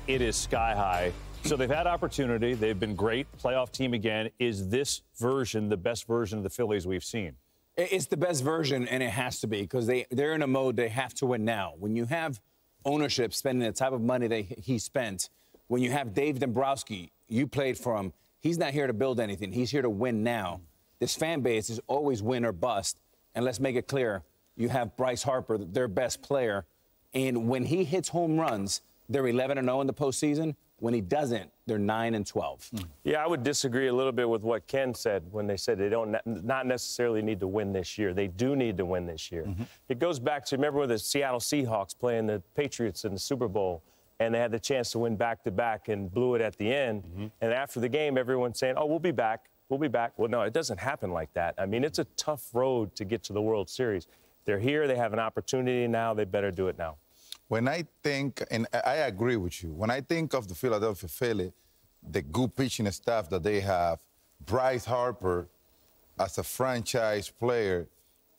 it is sky high. So they've had opportunity. They've been great. Playoff team again. Is this version the best version of the Phillies we've seen? It's the best version, and it has to be, because they're in a mode they have to win now. When you have ownership spending the type of money that he spent, when you have Dave Dombrowski, you played for him, he's not here to build anything. He's here to win now. This fan base is always win or bust. And let's make it clear, you have Bryce Harper, their best player, and when he hits home runs, they're 11-0 in the postseason. When he doesn't, they're 9-12. Yeah, I would disagree a little bit with what Ken said when they said they don't not necessarily need to win this year. They do need to win this year. It goes back to, remember when the Seattle Seahawks playing the Patriots in the Super Bowl, and they had the chance to win back-to-back and blew it at the end. And after the game, everyone's saying, oh, we'll be back. We'll be back. Well, no, it doesn't happen like that. I mean, it's a tough road to get to the World Series. They're here. They have an opportunity now. They better do it now. When I think, and I agree with you, when I think of the Philadelphia Phillies, the good pitching staff that they have, Bryce Harper as a franchise player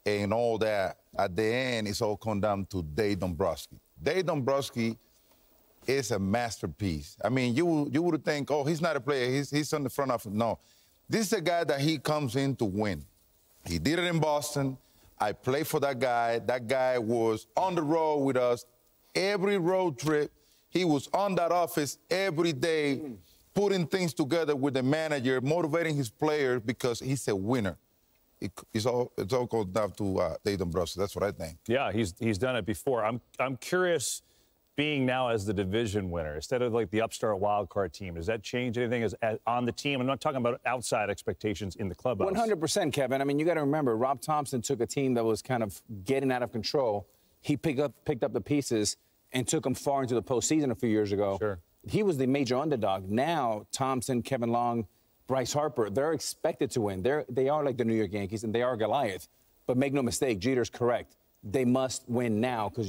and all that, at the end, it's all come down to Dave Dombrowski. Dave Dombrowski is a masterpiece. I mean, you would think, oh, he's not a player. He's on the front office. No. This is a guy that he comes in to win. He did it in Boston. I played for that guy. That guy was on the road with us. Every road trip, he was on that office every day, putting things together with the manager, motivating his players because he's a winner. It's all goes down to Dave Dombrowski. That's what I think. Yeah, he's done it before. I'm curious, being now as the division winner instead of like the upstart wild card team, does that change anything as on the team? I'm not talking about outside expectations in the clubhouse. 100%, Kevin. I mean, you got to remember, Rob Thompson took a team that was kind of getting out of control. He picked up the pieces and took them far into the postseason a few years ago. Sure. He was the major underdog. Now, Thompson, Kevin Long, Bryce Harper, they're expected to win. They are like the New York Yankees, and they are Goliath. But make no mistake, Jeter's correct. They must win now because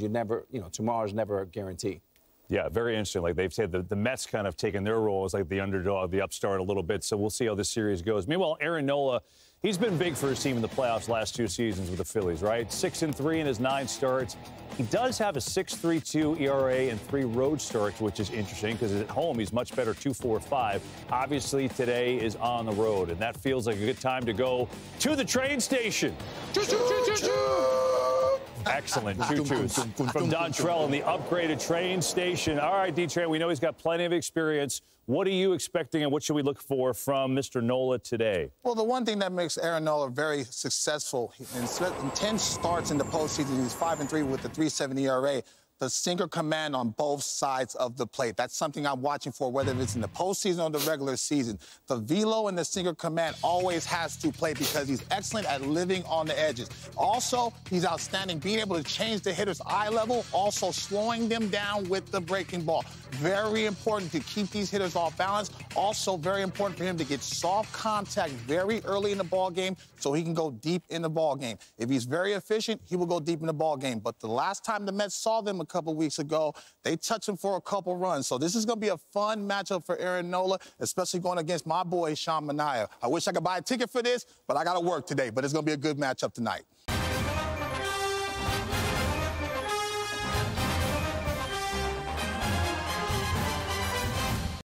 tomorrow's never a guarantee. Yeah, very interesting. Like they've said, the Mets kind of taken their role as like the underdog, the upstart a little bit. So we'll see how this series goes. Meanwhile, Aaron Nola, he's been big for his team in the playoffs last 2 seasons with the Phillies, right? 6-3 in his 9 starts. He does have a 6.32 ERA and 3 road starts, which is interesting because at home he's much better, 2.45. Obviously, today is on the road, and that feels like a good time to go to the train station. Excellent. Choo-choos from Dontrelle in the upgraded train station. All right, D-Train, we know he's got plenty of experience. What are you expecting and what should we look for from Mr. Nola today? Well, the one thing that makes Aaron Nola very successful, in 10 starts in the postseason, he's 5-3 with a 3.70 ERA. The sinker command on both sides of the plate. That's something I'm watching for, whether it's in the postseason or the regular season. The velo and the sinker command always has to play because he's excellent at living on the edges. Also, he's outstanding being able to change the hitter's eye level, also slowing them down with the breaking ball. Very important to keep these hitters off balance. Also very important for him to get soft contact very early in the ball game so he can go deep in the ball game. If he's very efficient, he will go deep in the ball game. But the last time the Mets saw them a couple weeks ago, they touched him for a couple runs. So this is going to be a fun matchup for Aaron Nola, especially going against my boy, Sean Manaea. I wish I could buy a ticket for this, but I got to work today. But it's going to be a good matchup tonight.